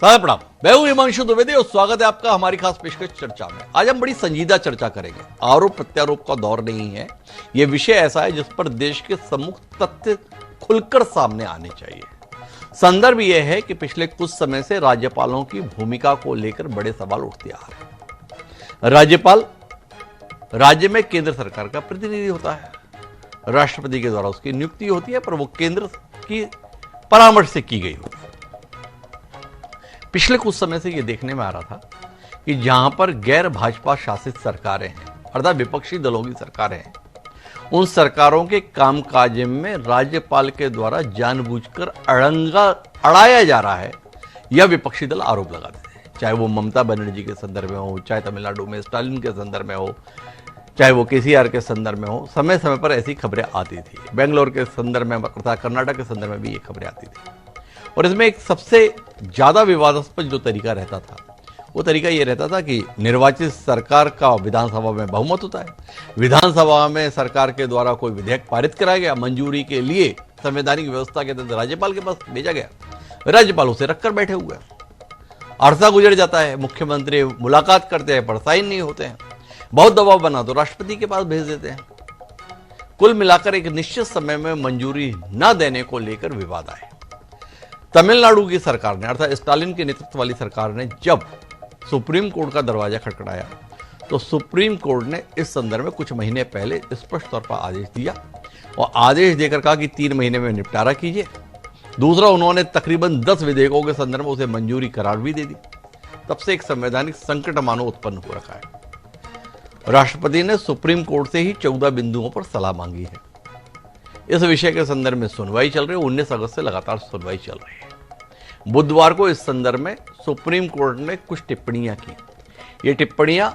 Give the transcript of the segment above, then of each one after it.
साहब प्रणाम। मैं हूं हिमांशु द्विवेदी और स्वागत है आपका हमारी खास पेशकश चर्चा में। आज हम बड़ी संजीदा चर्चा करेंगे। आरोप प्रत्यारोप का दौर नहीं है, यह विषय ऐसा है जिस पर देश के सम्मुख तथ्य खुलकर सामने आने चाहिए। संदर्भ यह है कि पिछले कुछ समय से राज्यपालों की भूमिका को लेकर बड़े सवाल उठते आ रहे हैं। राज्यपाल राज्य में केंद्र सरकार का प्रतिनिधि होता है, राष्ट्रपति के द्वारा उसकी नियुक्ति होती है, पर वो केंद्र की परामर्श से की गई होती है। पिछले कुछ समय से यह देखने में आ रहा था कि जहां पर गैर भाजपा शासित सरकारें हैं, अर्थात विपक्षी दलों की सरकारें हैं, उन सरकारों के कामकाज में राज्यपाल के द्वारा जानबूझकर अड़ंगा अड़ाया जा रहा है, यह विपक्षी दल आरोप लगाते हैं। चाहे वो ममता बनर्जी के संदर्भ में हो, चाहे तमिलनाडु में स्टालिन के संदर्भ में हो, चाहे वो केसीआर के संदर्भ में हो, समय समय पर ऐसी खबरें आती थी। बेंगलोर के संदर्भ में अर्थात कर्नाटक के संदर्भ में भी ये खबरें आती थी। और इसमें एक सबसे ज्यादा विवादास्पद जो तरीका रहता था, वो तरीका ये रहता था कि निर्वाचित सरकार का विधानसभा में बहुमत होता है, विधानसभा में सरकार के द्वारा कोई विधेयक पारित कराया गया, मंजूरी के लिए संवैधानिक व्यवस्था के तहत राज्यपाल के पास भेजा गया, राज्यपाल उसे रखकर बैठे हुए हैं। अरसा गुजर जाता है, मुख्यमंत्री मुलाकात करते हैं पर साइन नहीं होते हैं, बहुत दबाव बना तो राष्ट्रपति के पास भेज देते हैं। कुल मिलाकर एक निश्चित समय में मंजूरी न देने को लेकर विवाद आए। तमिलनाडु की सरकार ने, अर्थात स्टालिन के नेतृत्व वाली सरकार ने जब सुप्रीम कोर्ट का दरवाजा खटखटाया तो सुप्रीम कोर्ट ने इस संदर्भ में कुछ महीने पहले स्पष्ट तौर पर आदेश दिया और आदेश देकर कहा कि 3 महीने में निपटारा कीजिए। दूसरा, उन्होंने तकरीबन 10 विधेयकों के संदर्भ में उसे मंजूरी करार भी दे दी। तब से एक संवैधानिक संकट मानो उत्पन्न हो रखा है। राष्ट्रपति ने सुप्रीम कोर्ट से ही 14 बिंदुओं पर सलाह मांगी है। इस विषय के संदर्भ में सुनवाई चल रही है। 19 अगस्त से लगातार सुनवाई चल रही है। बुधवार को इस संदर्भ में सुप्रीम कोर्ट ने कुछ टिप्पणियां की। ये टिप्पणियां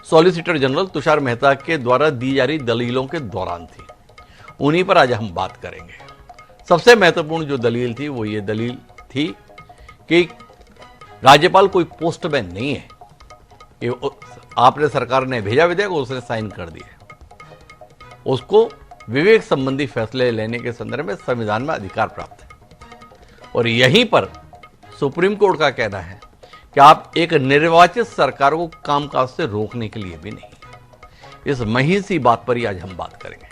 सॉलिसिटर जनरल तुषार मेहता के द्वारा दी जा रही दलीलों के दौरान थी। उन्हीं पर आज हम बात करेंगे। सबसे महत्वपूर्ण जो दलील थी वो ये दलील थी कि राज्यपाल कोई पोस्टमैन नहीं है। ये आपने सरकार ने भेजा विधेयक, उसने साइन कर दिए, उसको विवेक संबंधी फैसले लेने के संदर्भ में संविधान में अधिकार प्राप्त है। और यहीं पर सुप्रीम कोर्ट का कहना है कि आप एक निर्वाचित सरकार को कामकाज से रोकने के लिए भी नहीं। इस महीन सी बात पर ही आज हम बात करेंगे।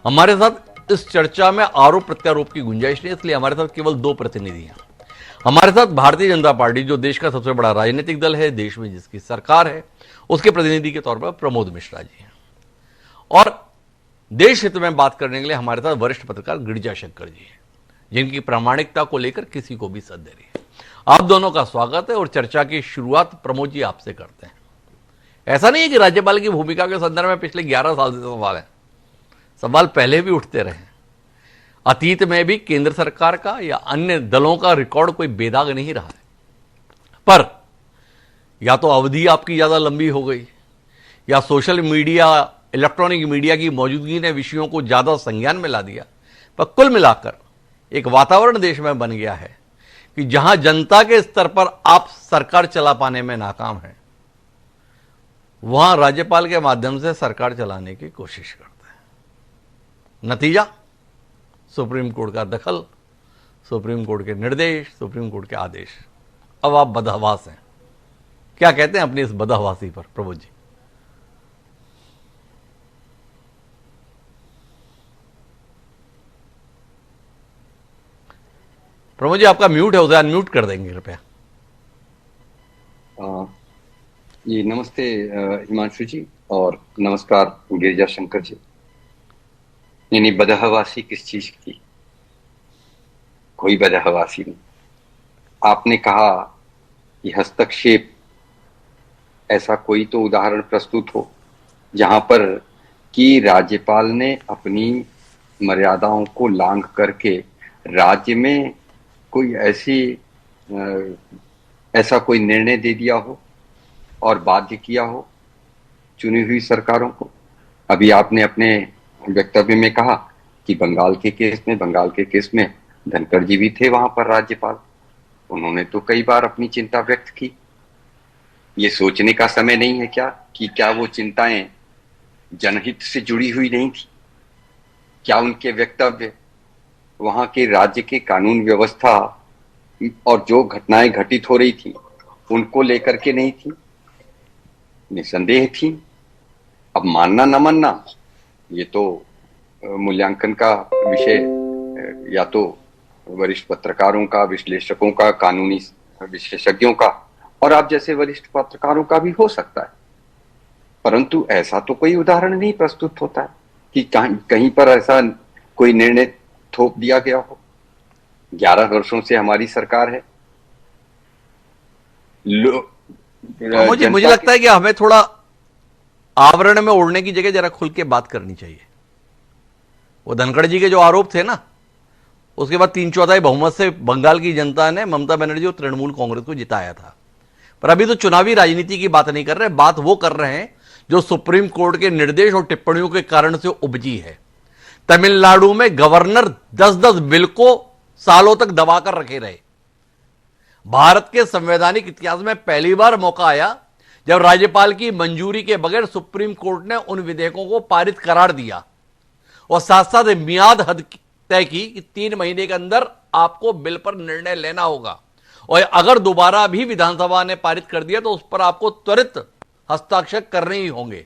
हमारे साथ इस चर्चा में आरोप प्रत्यारोप की गुंजाइश नहीं, इसलिए हमारे साथ केवल 2 प्रतिनिधि हैं। हमारे साथ भारतीय जनता पार्टी, जो देश का सबसे बड़ा राजनीतिक दल है, देश में जिसकी सरकार है, उसके प्रतिनिधि के तौर पर प्रमोद मिश्रा जी हैं। और देश हित में बात करने के लिए हमारे साथ वरिष्ठ पत्रकार गिरिजा शंकर जी हैं, जिनकी प्रामाणिकता को लेकर किसी को भी सद नहीं है। आप दोनों का स्वागत है और चर्चा की शुरुआत प्रमोद जी आपसे करते हैं। ऐसा नहीं है कि राज्यपाल की भूमिका के संदर्भ में पिछले 11 साल से सवाल है, सवाल पहले भी उठते रहे। अतीत में भी केंद्र सरकार का या अन्य दलों का रिकॉर्ड कोई बेदाग नहीं रहा है, पर या तो अवधि आपकी ज्यादा लंबी हो गई या सोशल मीडिया, इलेक्ट्रॉनिक मीडिया की मौजूदगी ने विषयों को ज्यादा संज्ञान में ला दिया। पर कुल मिलाकर एक वातावरण देश में बन गया है कि जहां जनता के स्तर पर आप सरकार चला पाने में नाकाम हैं, वहां राज्यपाल के माध्यम से सरकार चलाने की कोशिश करते हैं। नतीजा, सुप्रीम कोर्ट का दखल, सुप्रीम कोर्ट के निर्देश, सुप्रीम कोर्ट के आदेश। अब आप बदहवास हैं। क्या कहते हैं अपनी इस बदहवासी पर प्रभु जी? प्रमोद जी, आपका म्यूट है, उसे अनम्यूट कर देंगे कृपया। जी नमस्ते हिमांशु जी, और नमस्कार गिरिजा शंकर जी। यानी बदहवासी किस चीज की? कोई बदहवासी नहीं। आपने कहा कि हस्तक्षेप, ऐसा कोई तो उदाहरण प्रस्तुत हो जहां पर कि राज्यपाल ने अपनी मर्यादाओं को लांघ करके राज्य में कोई ऐसा कोई निर्णय दे दिया हो और बाध्य किया हो चुनी हुई सरकारों को। अभी आपने अपने वक्तव्य में कहा कि बंगाल के केस में धनखड़ जी भी थे वहां पर राज्यपाल। उन्होंने तो कई बार अपनी चिंता व्यक्त की। ये सोचने का समय नहीं है क्या कि क्या वो चिंताएं जनहित से जुड़ी हुई नहीं थी? क्या उनके वक्तव्य वहां के राज्य के कानून व्यवस्था और जो घटनाएं घटित हो रही थी उनको लेकर के नहीं थी, निसंदेह थी। अब मानना न मानना ये तो मूल्यांकन का विषय या तो वरिष्ठ पत्रकारों का, विश्लेषकों का, कानूनी विशेषज्ञों का और आप जैसे वरिष्ठ पत्रकारों का भी हो सकता है, परंतु ऐसा तो कोई उदाहरण नहीं प्रस्तुत होता है कि कहीं पर ऐसा कोई निर्णय थोप दिया गया हो। 11 वर्षों से हमारी सरकार है। मुझे लगता है कि हमें थोड़ा आवरण में ओढ़ने की जगह जरा खुल के बात करनी चाहिए। वो धनखड़ जी के जो आरोप थे ना, उसके बाद 3/4 बहुमत से बंगाल की जनता ने ममता बनर्जी और तृणमूल कांग्रेस को जिताया था। पर अभी तो चुनावी राजनीति की बात नहीं कर रहे, बात वो कर रहे हैं जो सुप्रीम कोर्ट के निर्देश और टिप्पणियों के कारण से उपजी है। तमिलनाडु में गवर्नर 10-10 बिल को सालों तक दबाकर रखे रहे। भारत के संवैधानिक इतिहास में पहली बार मौका आया जब राज्यपाल की मंजूरी के बगैर सुप्रीम कोर्ट ने उन विधेयकों को पारित करार दिया और साथ साथ मियाद हद तय की कि 3 महीने के अंदर आपको बिल पर निर्णय लेना होगा और अगर दोबारा भी विधानसभा ने पारित कर दिया तो उस पर आपको त्वरित हस्ताक्षर करने ही होंगे।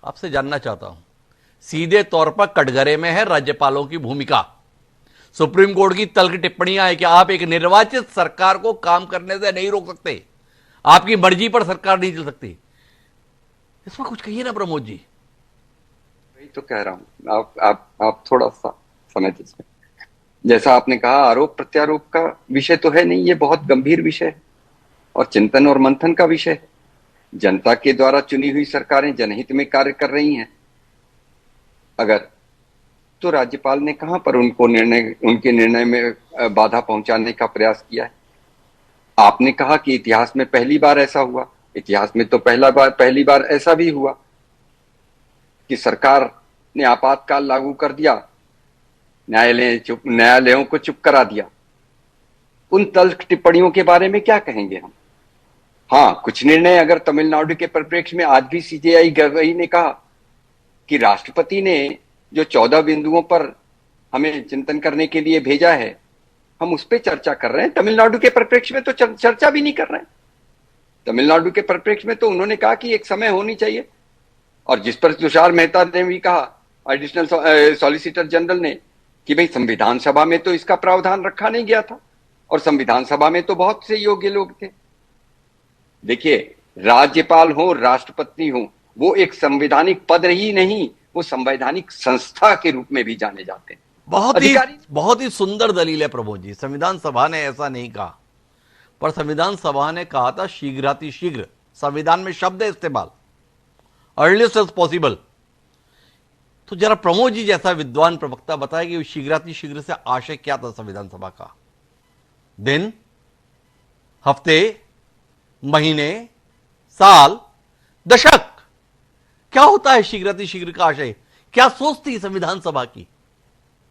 आपसे जानना चाहता हूं, सीधे तौर पर कटघरे में है राज्यपालों की भूमिका। सुप्रीम कोर्ट की तल्ख टिप्पणियां है कि आप एक निर्वाचित सरकार को काम करने से नहीं रोक सकते, आपकी मर्जी पर सरकार नहीं चल सकती। इसमें कुछ कहिए ना प्रमोद जी। वही तो कह रहा हूं, आप थोड़ा सा समय दीजिए। जैसा आपने कहा, आरोप प्रत्यारोप का विषय तो है नहीं, ये बहुत गंभीर विषय है और चिंतन और मंथन का विषय है। जनता के द्वारा चुनी हुई सरकारें जनहित में कार्य कर रही हैं। अगर तो राज्यपाल ने कहां पर उनके निर्णय में बाधा पहुंचाने का प्रयास किया है। आपने कहा कि इतिहास में पहली बार ऐसा हुआ। इतिहास में तो पहली बार ऐसा भी हुआ कि सरकार ने आपातकाल लागू कर दिया, न्यायालयों को चुप करा दिया। उन तल्ख टिप्पणियों के बारे में क्या कहेंगे हम? हाँ, कुछ निर्णय अगर तमिलनाडु के परिप्रेक्ष्य में आज भी सीजेआई गवाही ने कहा कि राष्ट्रपति ने जो 14 बिंदुओं पर हमें चिंतन करने के लिए भेजा है, हम उस पर चर्चा कर रहे हैं। तमिलनाडु के परिप्रेक्ष्य में तो चर्चा भी नहीं कर रहे हैं। तमिलनाडु के परिप्रेक्ष्य में तो उन्होंने कहा कि एक समय होनी चाहिए, और जिस पर तुषार मेहता ने भी कहा, एडिशनल सॉलिसिटर जनरल ने, कि भाई संविधान सभा में तो इसका प्रावधान रखा नहीं गया था और संविधान सभा में तो बहुत से योग्य लोग थे। देखिए, राज्यपाल हो, राष्ट्रपति हो, वो एक संवैधानिक पद ही नहीं, वो संवैधानिक संस्था के रूप में भी जाने जाते हैं। बहुत ही सुंदर दलील है प्रमोद जी। संविधान सभा ने ऐसा नहीं कहा, पर संविधान सभा ने कहा था शीघ्रातिशीघ्र। संविधान में शब्द है इस्तेमाल, अर्लीस्ट एज पॉसिबल। तो जरा प्रमोद जी जैसा विद्वान प्रवक्ता बताए कि शीघ्रातिशीघ्र से आशय क्या था संविधान सभा का? दिन, हफ्ते, महीने, साल, दशक? क्या होता है शीघ्रातिशीघ्र का आशय? क्या सोच थी संविधान सभा की?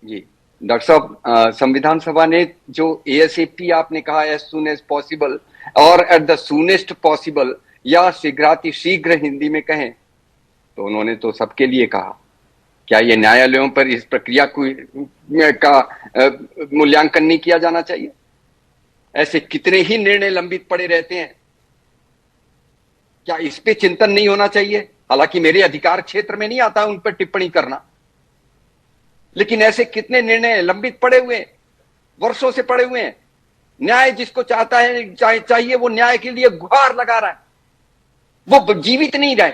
जी डॉक्टर साहब, संविधान सभा ने जो ASAP आपने कहा, एज सून एज पॉसिबल और एट द सूनेस्ट पॉसिबल, या शीघ्र हिंदी में कहें तो उन्होंने तो सबके लिए कहा। क्या ये न्यायालयों पर इस प्रक्रिया का मूल्यांकन नहीं किया जाना चाहिए? ऐसे कितने ही निर्णय लंबित पड़े रहते हैं, क्या इस पे चिंतन नहीं होना चाहिए? हालांकि मेरे अधिकार क्षेत्र में नहीं आता उन पर टिप्पणी करना, लेकिन ऐसे कितने निर्णय लंबित पड़े हुए, वर्षों से पड़े हुए हैं। न्याय जिसको चाहता है चाहिए, वो न्याय के लिए गुहार लगा रहा है, वो जीवित नहीं रहे,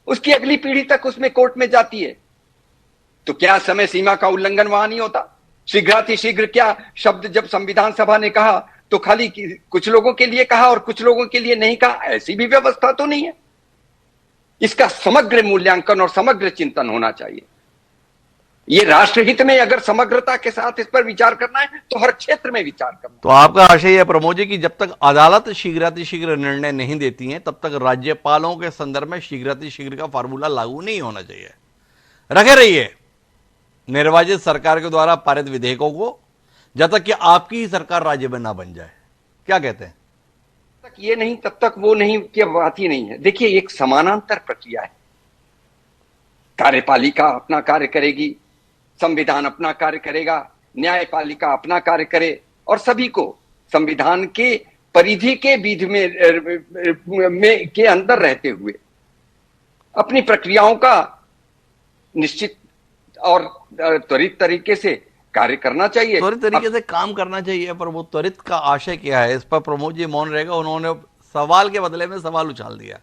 उसकी अगली पीढ़ी तक उसमें कोर्ट में जाती है। तो क्या समय सीमा का उल्लंघन वहां नहीं होता? शीघ्रातिशीघ्र क्या शब्द जब संविधान सभा ने कहा तो खाली कुछ लोगों के लिए कहा और कुछ लोगों के लिए नहीं कहा? ऐसी भी व्यवस्था तो नहीं है। इसका समग्र मूल्यांकन और समग्र चिंतन होना चाहिए। ये राष्ट्रहित में अगर समग्रता के साथ इस पर विचार करना है तो हर क्षेत्र में विचार करना। तो आपका आशय है प्रमोद जी कि जब तक अदालत शीघ्रातिशीघ्र निर्णय नहीं देती है तब तक राज्यपालों के संदर्भ में शीघ्रातिशीघ्र का फार्मूला लागू नहीं होना चाहिए। रखे रहिए निर्वाचित सरकार के द्वारा पारित विधेयकों को जब तक कि आपकी ही सरकार राज्य में ना बन जाए। क्या कहते हैं? तक ये नहीं तब तक वो नहीं की बात ही नहीं है। देखिए, एक समानांतर प्रक्रिया है। कार्यपालिका अपना कार्य करेगी, संविधान अपना कार्य करेगा, न्यायपालिका अपना कार्य करे, और सभी को संविधान के परिधि के विधि में के अंदर रहते हुए अपनी प्रक्रियाओं का निश्चित और त्वरित तरीके से कार्य करना चाहिए, त्वरित तरीके से काम करना चाहिए। पर वो त्वरित का आशय क्या है, इस पर प्रमोद जी मौन रहेगा। उन्होंने सवाल के बदले में सवाल उछाल दिया।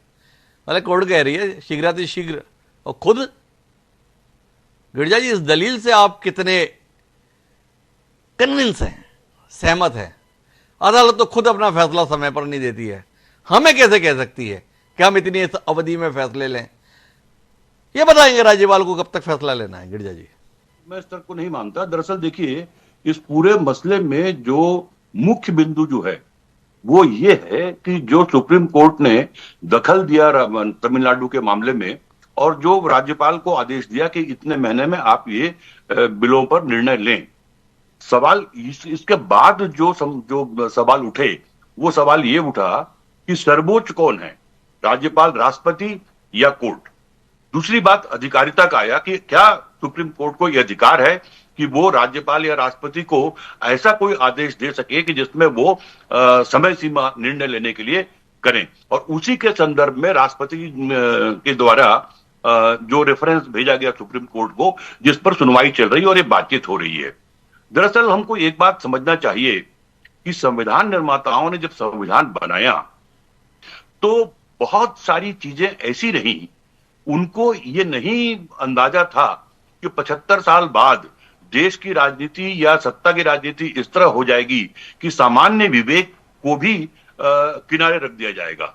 मतलब कोर्ट कह रही है शीघ्रातिशीघ्र, और खुद गिरजा जी इस दलील से आप कितने कन्विंस हैं, सहमत हैं? अदालत तो खुद अपना फैसला समय पर नहीं देती है, हमें कैसे कह सकती है कि हम इतनी अवधि में फैसले लें? ये बताएंगे राज्यपाल को कब तक फैसला लेना है गिरजा जी? मैं इस तरह को नहीं मानता। दरअसल देखिए, इस पूरे मसले में जो मुख्य बिंदु जो है वो ये है कि जो सुप्रीम कोर्ट ने दखल दिया तमिलनाडु के मामले में, और जो राज्यपाल को आदेश दिया कि इतने महीने में आप ये बिलों पर निर्णय लें। सवाल इसके बाद जो सवाल उठे, वो सवाल ये उठा कि सर्वोच्च कौन है, राज्यपाल, राष्ट्रपति या कोर्ट? दूसरी बात अधिकारिता का आया कि क्या सुप्रीम कोर्ट को यह अधिकार है कि वो राज्यपाल या राष्ट्रपति को ऐसा कोई आदेश दे सके कि जिसमें वो समय सीमा निर्णय लेने के लिए करें। और उसी के संदर्भ में राष्ट्रपति के द्वारा जो रेफरेंस भेजा गया सुप्रीम कोर्ट को, जिस पर सुनवाई चल रही है और ये बातचीत हो रही है। दरअसल हमको एक बात समझना चाहिए कि संविधान निर्माताओं ने जब संविधान बनाया तो बहुत सारी चीजें ऐसी रही, उनको ये नहीं अंदाजा था कि 75 साल बाद देश की राजनीति या सत्ता की राजनीति इस तरह हो जाएगी कि सामान्य विवेक को भी किनारे रख दिया जाएगा।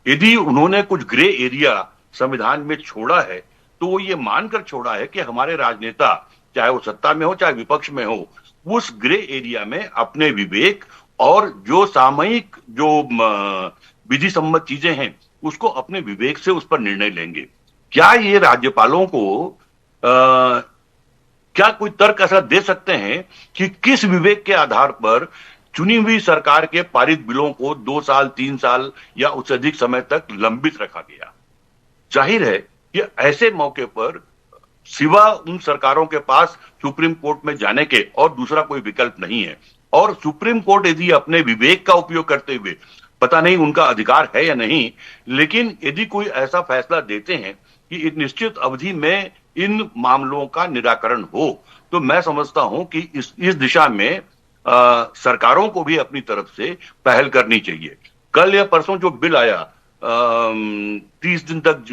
यदि उन्होंने कुछ ग्रे एरिया संविधान में छोड़ा है तो वो ये मानकर छोड़ा है कि हमारे राजनेता, चाहे वो सत्ता में हो चाहे विपक्ष में हो, उस ग्रे एरिया में अपने विवेक और जो सामयिक जो विधि सम्मत चीजें हैं उसको अपने विवेक से उस पर निर्णय लेंगे। क्या ये राज्यपालों को क्या कोई तर्क ऐसा दे सकते हैं कि किस विवेक के आधार पर चुनी हुई सरकार के पारित बिलों को 2 साल 3 साल या उससे अधिक समय तक लंबित रखा गया? जाहिर है कि ऐसे मौके पर सिवा उन सरकारों के पास सुप्रीम कोर्ट में जाने के और दूसरा कोई विकल्प नहीं है। और सुप्रीम कोर्ट यदि अपने विवेक का उपयोग करते हुए, पता नहीं उनका अधिकार है या नहीं, लेकिन यदि कोई ऐसा फैसला देते हैं कि एक निश्चित अवधि में इन मामलों का निराकरण हो, तो मैं समझता हूं कि इस दिशा में सरकारों को भी अपनी तरफ से पहल करनी चाहिए। कल या परसों जो बिल आया, 30 दिन तक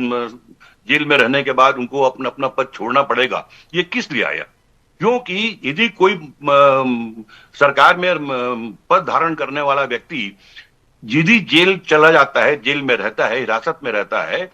जेल में रहने के बाद उनको अपना अपना पद छोड़ना पड़ेगा, ये किस लिए आया? क्योंकि यदि कोई सरकार में पद धारण करने वाला व्यक्ति यदि जेल चला जाता है, जेल में रहता है, हिरासत में रहता है,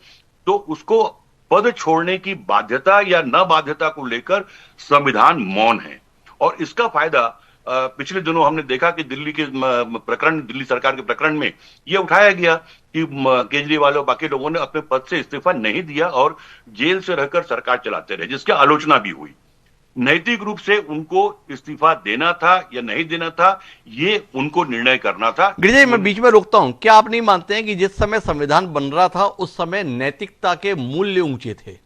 तो उसको पद छोड़ने की बाध्यता या न बाध्यता को लेकर संविधान मौन है। और इसका फायदा पिछले दिनों हमने देखा कि दिल्ली के प्रकरण, दिल्ली सरकार के प्रकरण में यह उठाया गया कि केजरीवाल और बाकी लोगों ने अपने पद से इस्तीफा नहीं दिया और जेल से रहकर सरकार चलाते रहे, जिसकी आलोचना भी हुई। नैतिक रूप से उनको इस्तीफा देना था या नहीं देना था, ये उनको निर्णय करना था। गिरिजा जी, मैं बीच में रोकता हूं। क्या आप नहीं मानते हैं कि जिस समय संविधान बन रहा था उस समय नैतिकता के मूल्य ऊंचे थे?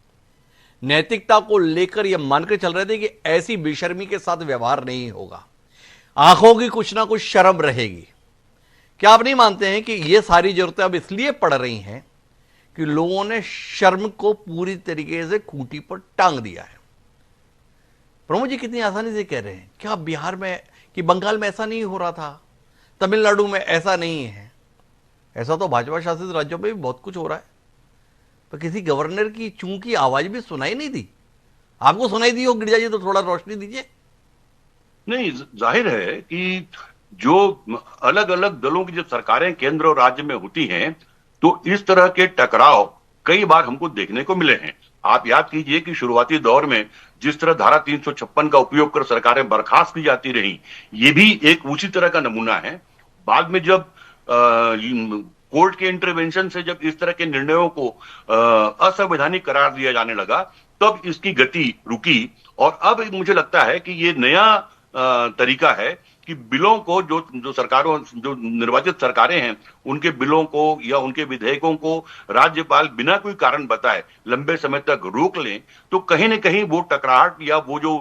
नैतिकता को लेकर यह मानकर चल रहे थे कि ऐसी बेशर्मी के साथ व्यवहार नहीं होगा, आंखों की कुछ ना कुछ शर्म रहेगी। क्या आप नहीं मानते हैं कि यह सारी जरूरतें अब इसलिए पड़ रही हैं कि लोगों ने शर्म को पूरी तरीके से खूंटी पर टांग दिया है? प्रमोद जी कितनी आसानी से कह रहे हैं, क्या बिहार में कि बंगाल में ऐसा नहीं हो रहा था, तमिलनाडु में ऐसा नहीं है? ऐसा तो भाजपा शासित राज्यों में भी बहुत कुछ हो रहा है, पर किसी गवर्नर की चूं की आवाज भी सुनाई नहीं दी। आपको सुनाई दी हो गिरजा जी, तो थोड़ा रोशनी दीजिए। नहीं, जाहिर है कि जो अलग अलग दलों की जब सरकारें केंद्र और राज्य में होती हैं तो इस तरह के टकराव कई बार हमको देखने को मिले हैं। आप याद कीजिए कि शुरुआती दौर में जिस तरह धारा 356 का उपयोग कर सरकारें बर्खास्त की जाती रही, ये भी एक उसी तरह का नमूना है। बाद में जब कोर्ट के इंटरवेंशन से जब इस तरह के निर्णयों को असंवैधानिक करार दिया जाने लगा, तब इसकी गति रुकी। और अब मुझे लगता है कि ये नया तरीका है कि बिलों को जो सरकारों जो निर्वाचित सरकारें हैं उनके बिलों को या उनके विधेयकों को राज्यपाल बिना कोई कारण बताए लंबे समय तक रोक लें, तो कहीं न कहीं वो टकराहट या वो जो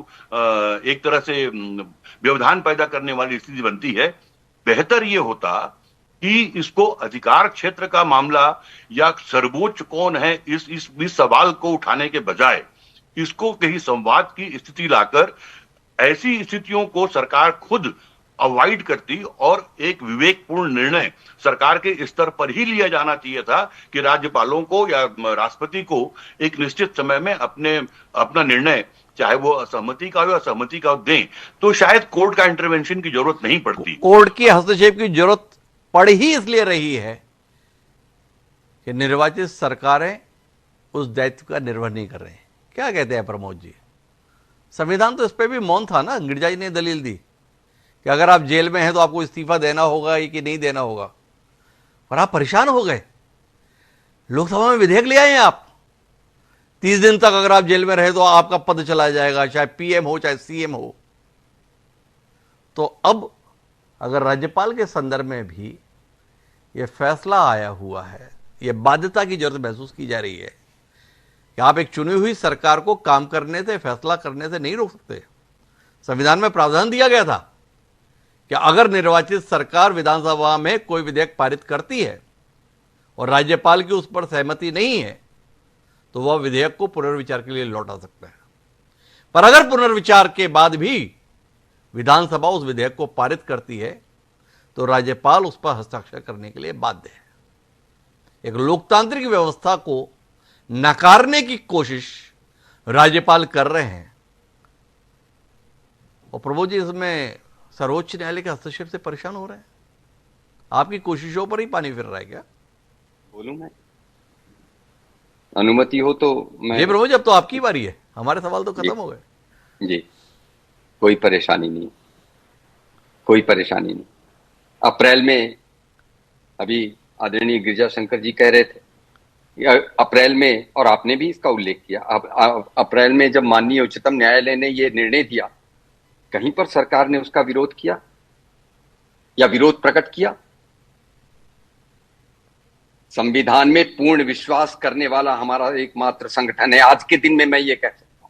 एक तरह से व्यवधान पैदा करने वाली स्थिति बनती है। बेहतर ये होता कि इसको अधिकार क्षेत्र का मामला या सर्वोच्च कौन है इस सवाल को उठाने के बजाय इसको कहीं संवाद की स्थिति लाकर ऐसी स्थितियों को सरकार खुद अवॉइड करती और एक विवेकपूर्ण निर्णय सरकार के स्तर पर ही लिया जाना चाहिए था कि राज्यपालों को या राष्ट्रपति को एक निश्चित समय में अपना निर्णय, चाहे वो असहमति का हो या असहमति का हो, दें, तो शायद कोर्ट का इंटरवेंशन की जरूरत नहीं पड़ती। कोर्ट की हस्तक्षेप की जरूरत पड़ ही इसलिए रही है कि निर्वाचित सरकारें उस दायित्व का निर्वहन नहीं कर रहे हैं। क्या कहते हैं प्रमोद जी? संविधान तो इस पे भी मौन था ना। गिरिजा जी ने दलील दी कि अगर आप जेल में हैं तो आपको इस्तीफा देना होगा कि नहीं देना होगा, और आप परेशान हो गए। लोकसभा में विधेयक ले आए हैं आप, 30 दिन तक अगर आप जेल में रहे तो आपका पद चला जाएगा, चाहे पीएम हो चाहे सीएम हो। तो अब अगर राज्यपाल के संदर्भ में भी यह फैसला आया हुआ है, यह बाध्यता की जरूरत महसूस की जा रही है कि आप एक चुनी हुई सरकार को काम करने से, फैसला करने से नहीं रोक सकते। संविधान में प्रावधान दिया गया था कि अगर निर्वाचित सरकार विधानसभा में कोई विधेयक पारित करती है और राज्यपाल की उस पर सहमति नहीं है तो वह विधेयक को पुनर्विचार के लिए लौटा सकता है। पर अगर पुनर्विचार के बाद भी विधानसभा उस विधेयक को पारित करती है तो राज्यपाल उस पर हस्ताक्षर करने के लिए बाध्य है। एक लोकतांत्रिक व्यवस्था को नकारने की कोशिश राज्यपाल कर रहे हैं। और प्रभु जी, इसमें सर्वोच्च न्यायालय के हस्तक्षेप से परेशान हो रहे हैं। आपकी कोशिशों पर ही पानी फिर रहा है क्या? बोलूं मैं? अनुमति हो तो मैं। जी प्रभु जी, अब तो आपकी बारी है। हमारे सवाल तो खत्म हो गए। जी, कोई परेशानी नहीं, कोई परेशानी नहीं। अप्रैल में अभी आदरणीय गिरिजा शंकर जी कह रहे थे, अप्रैल में, और आपने भी इसका उल्लेख किया, अप्रैल में जब माननीय उच्चतम न्यायालय ने यह निर्णय दिया, कहीं पर सरकार ने उसका विरोध किया या विरोध प्रकट किया? संविधान में पूर्ण विश्वास करने वाला हमारा एकमात्र संगठन है। आज के दिन में मैं ये कह सकता हूं,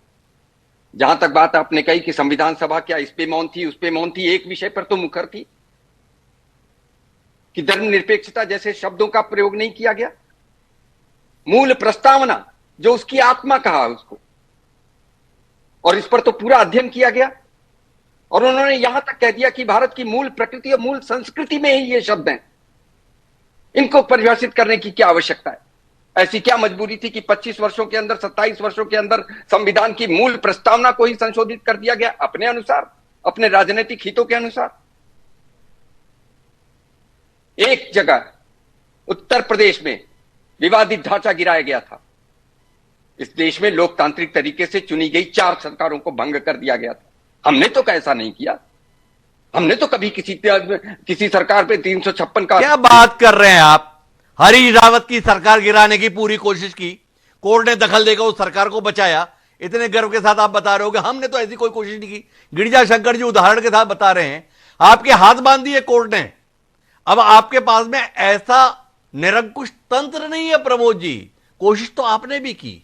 जहां तक बात आपने कही कि संविधान सभा क्या इस पे मौन थी, उस पे मौन थी, एक विषय पर तो मुखर थी कि धर्मनिरपेक्षता जैसे शब्दों का प्रयोग नहीं किया गया। मूल प्रस्तावना, जो उसकी आत्मा कहा उसको, और इस पर तो पूरा अध्ययन किया गया। और उन्होंने यहां तक कह दिया कि भारत की मूल प्रकृति और मूल संस्कृति में ही ये शब्द हैं, इनको परिभाषित करने की क्या आवश्यकता है? ऐसी क्या मजबूरी थी कि 25 वर्षों के अंदर, 27 वर्षों के अंदर संविधान की मूल प्रस्तावना को ही संशोधित कर दिया गया अपने अनुसार, अपने राजनीतिक हितों के अनुसार। एक जगह उत्तर प्रदेश में विवादित ढांचा गिराया गया था। इस देश में लोकतांत्रिक तरीके से चुनी गई 4 सरकारों को भंग कर दिया गया था। हमने तो ऐसा नहीं किया। हमने तो कभी किसी सरकार पे 356 का। क्या बात कर रहे हैं आप? हरीश रावत की सरकार गिराने की पूरी कोशिश की, कोर्ट ने दखल देकर उस सरकार को बचाया। इतने गर्व के साथ आप बता रहे हो कि हमने तो ऐसी कोई कोशिश नहीं की। गिरिजा शंकर जी उदाहरण के साथ बता रहे हैं, आपके हाथ बांध दिए कोर्ट ने। अब आपके पास में ऐसा निरंकुश तंत्र नहीं है प्रमोद जी। कोशिश तो आपने भी की,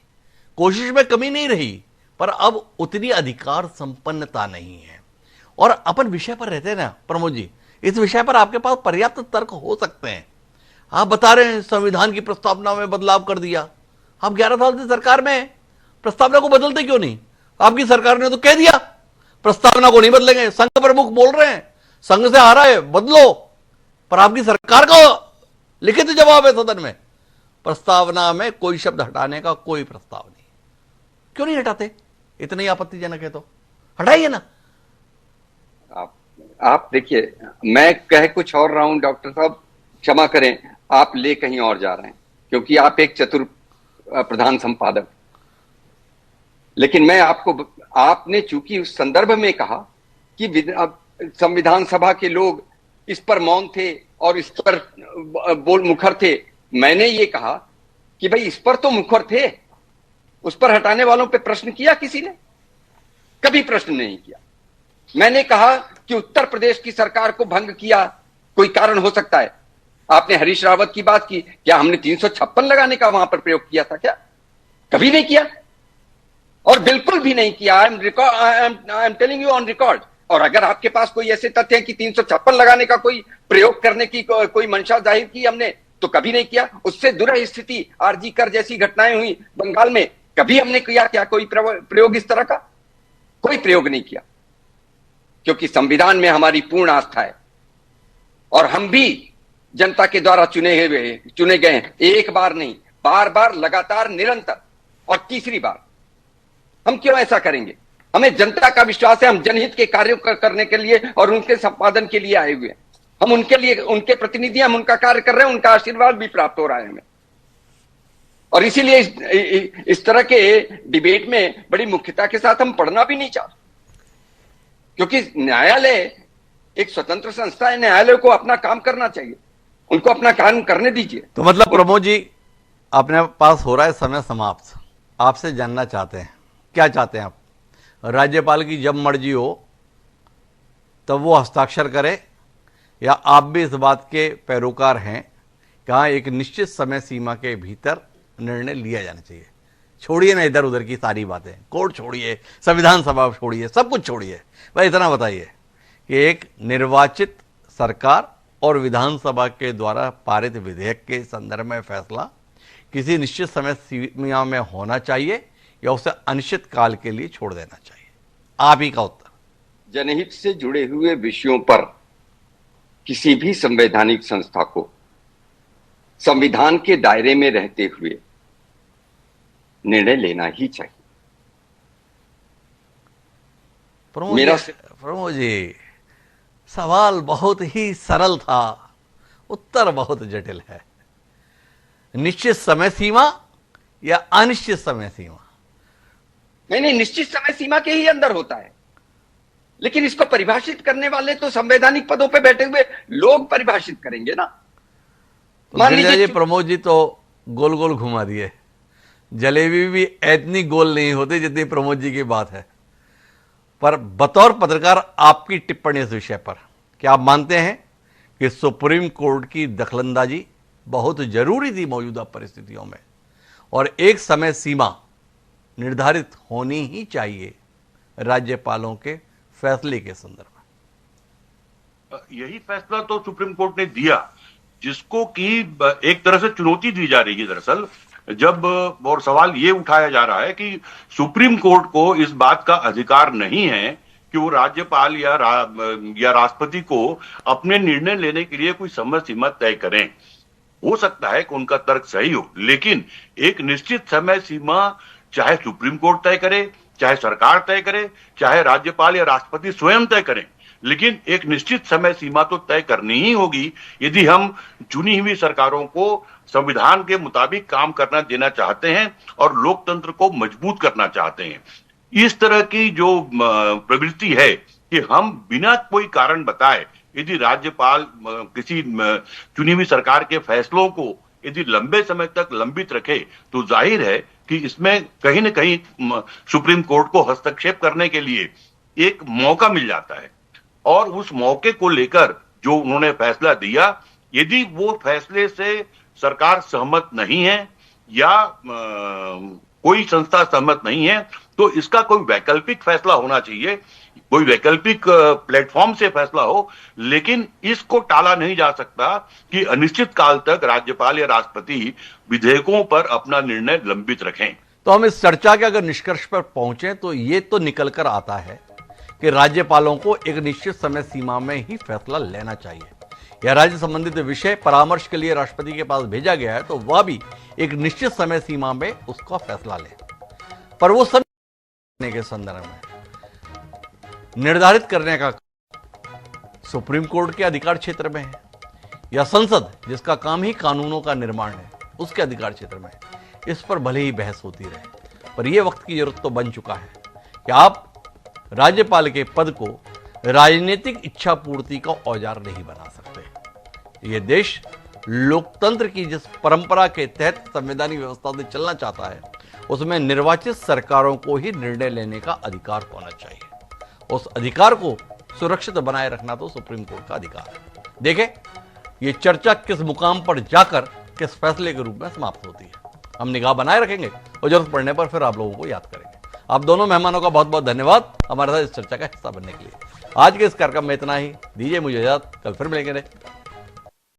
कोशिश में कमी नहीं रही, पर अब उतनी अधिकार संपन्नता नहीं है। और अपन विषय पर रहते हैं ना प्रमोद जी, इस विषय पर आपके पास पर्याप्त तर्क हो सकते हैं। आप बता रहे हैं संविधान की प्रस्तावना में बदलाव कर दिया। आप 11 साल से सरकार में हैं, प्रस्तावना को बदलते क्यों नहीं? आपकी सरकार ने तो कह दिया प्रस्तावना को नहीं बदलेंगे। संघ प्रमुख बोल रहे हैं संघ से आ रहा है, बदलो। पर आपकी सरकार का लिखित जवाब है सदन में, प्रस्तावना में कोई शब्द हटाने का कोई प्रस्ताव नहीं। क्यों नहीं हटाते? इतना ही आपत्तिजनक है तो हटाइए ना। आप देखिए, मैं कह कुछ और रहा हूं डॉक्टर साहब, क्षमा करें, आप ले कहीं और जा रहे हैं, क्योंकि आप एक चतुर प्रधान संपादक। लेकिन मैं आपने चूंकि उस संदर्भ में कहा कि संविधान सभा के लोग इस पर मौन थे और इस पर मुखर थे, मैंने ये कहा कि भाई इस पर तो मुखर थे, उस पर हटाने वालों पे प्रश्न किया किसी ने? कभी प्रश्न नहीं किया। मैंने कहा कि उत्तर प्रदेश की सरकार को भंग किया कोई कारण हो सकता है। आपने हरीश रावत की बात की, क्या हमने 356 लगाने का वहां पर प्रयोग किया था? क्या कभी नहीं किया, और बिल्कुल भी नहीं किया। I am telling you on record. और अगर आपके पास कोई ऐसे तथ्य हैं कि 356 लगाने का कोई प्रयोग करने की कोई मंशा जाहिर की हमने, तो कभी नहीं किया। उससे दुरह स्थिति आरजी कर जैसी घटनाएं हुई बंगाल में, कभी हमने किया क्या कोई प्रयोग इस तरह का? कोई प्रयोग नहीं किया, क्योंकि संविधान में हमारी पूर्ण आस्था है और हम भी जनता के द्वारा चुने गए हैं। एक बार नहीं, बार बार, लगातार, निरंतर। और तीसरी बार हम क्यों ऐसा करेंगे? हमें जनता का विश्वास है। हम जनहित के कार्यों करने के लिए और उनके संपादन के लिए आए हुए हैं। हम उनके लिए, उनके प्रतिनिधि, हम उनका कार्य कर रहे हैं। उनका आशीर्वाद भी प्राप्त हो रहा है हमें। और इसीलिए इस तरह के डिबेट में बड़ी मुख्यता के साथ हम पढ़ना भी नहीं चाहते, क्योंकि न्यायालय एक स्वतंत्र संस्था है। न्यायालय को अपना काम करना चाहिए, उनको अपना काम करने दीजिए। तो मतलब प्रमोद जी, अपने पास हो रहा है समय समाप्त। आपसे जानना चाहते हैं, क्या चाहते हैं आप? राज्यपाल की जब मर्जी हो तब वो हस्ताक्षर करे, या आप भी इस बात के पैरोकार हैं कि हाँ, एक निश्चित समय सीमा के भीतर निर्णय लिया जाना चाहिए? छोड़िए ना इधर उधर की सारी बातें, कोर्ट छोड़िए, संविधान सभा छोड़िए, सब कुछ छोड़िए। भाई इतना बताइए कि एक निर्वाचित सरकार और विधानसभा के द्वारा पारित विधेयक के संदर्भ में फैसला किसी निश्चित समय सीमा में होना चाहिए या उसे अनिश्चित काल के लिए छोड़ देना चाहिए? आप ही का उत्तर। जनहित से जुड़े हुए विषयों पर किसी भी संवैधानिक संस्था को संविधान के दायरे में रहते हुए निर्णय लेना ही चाहिए। प्रमोद जी, सवाल बहुत ही सरल था, उत्तर बहुत जटिल है। निश्चित समय सीमा या अनिश्चित समय सीमा? नहीं, निश्चित समय सीमा के ही अंदर होता है, लेकिन इसको परिभाषित करने वाले तो संवैधानिक पदों पे बैठे हुए लोग परिभाषित करेंगे ना। तो मान लीजिए प्रमोद जी तो गोल गोल घुमा दिए। जलेबी भी इतनी गोल नहीं होती जितनी प्रमोद जी की बात है। पर बतौर पत्रकार आपकी टिप्पणी इस विषय पर, क्या आप मानते हैं कि सुप्रीम कोर्ट की दखलंदाजी बहुत जरूरी थी मौजूदा परिस्थितियों में, और एक समय सीमा निर्धारित होनी ही चाहिए राज्यपालों के फैसले के संदर्भ में? यही फैसला तो सुप्रीम कोर्ट ने दिया, जिसको कि एक तरह से चुनौती दी जा रही है दरअसल। जब और सवाल ये उठाया जा रहा है कि सुप्रीम कोर्ट को इस बात का अधिकार नहीं है कि वो राज्यपाल या राष्ट्रपति को अपने निर्णय लेने के लिए कोई समय सीमा तय करें। हो सकता है कि उनका तर्क सही हो, लेकिन एक निश्चित समय सीमा चाहे सुप्रीम कोर्ट तय करे, चाहे सरकार तय करे, चाहे राज्यपाल या राष्ट्रपति स्वयं तय करें, लेकिन एक निश्चित समय सीमा तो तय करनी ही होगी यदि हम चुनी हुई सरकारों को संविधान के मुताबिक काम करना देना चाहते हैं और लोकतंत्र को मजबूत करना चाहते हैं। इस तरह की जो प्रवृत्ति है कि हम बिना कोई कारण बताए यदि राज्यपाल किसी चुनी हुई सरकार के फैसलों को यदि लंबे समय तक लंबित रखे, तो जाहिर है कि इसमें कहीं न कहीं सुप्रीम कोर्ट को हस्तक्षेप करने के लिए एक मौका मिल जाता है। और उस मौके को लेकर जो उन्होंने फैसला दिया, यदि वो फैसले से सरकार सहमत नहीं है या कोई संस्था सहमत नहीं है, तो इसका कोई वैकल्पिक फैसला होना चाहिए, कोई वैकल्पिक प्लेटफॉर्म से फैसला हो। लेकिन इसको टाला नहीं जा सकता कि अनिश्चित काल तक राज्यपाल या राष्ट्रपति विधेयकों पर अपना निर्णय लंबित रखें। तो हम इस चर्चा के अगर निष्कर्ष पर पहुंचे तो ये तो निकल कर आता है कि राज्यपालों को एक निश्चित समय सीमा में ही फैसला लेना चाहिए, या राज्य संबंधित विषय परामर्श के लिए राष्ट्रपति के पास भेजा गया है तो वह भी एक निश्चित समय सीमा में उसका फैसला ले। पर वो समय के संदर्भ में निर्धारित करने का सुप्रीम कोर्ट के अधिकार क्षेत्र में है, या संसद जिसका काम ही कानूनों का निर्माण है उसके अधिकार क्षेत्र में है। इस पर भले ही बहस होती रहे, पर यह वक्त की जरूरत तो बन चुका है कि आप राज्यपाल के पद को राजनीतिक इच्छा पूर्ति का औजार नहीं बना सकते। यह देश लोकतंत्र की जिस परंपरा के तहत संवैधानिक व्यवस्था से चलना चाहता है, उसमें निर्वाचित सरकारों को ही निर्णय लेने का अधिकार होना चाहिए। उस अधिकार को सुरक्षित बनाए रखना तो सुप्रीम कोर्ट का अधिकार है। देखें ये चर्चा किस मुकाम पर जाकर किस फैसले के रूप में समाप्त होती है। हम निगाह बनाए रखेंगे और जरूरत पड़ने पर फिर आप लोगों को याद करेंगे। आप दोनों मेहमानों का बहुत बहुत धन्यवाद हमारे साथ इस चर्चा का हिस्सा बनने के लिए। आज के इस कार्यक्रम में इतना ही। दीजिए मुझे इजाजत, कल फिर मिलेंगे।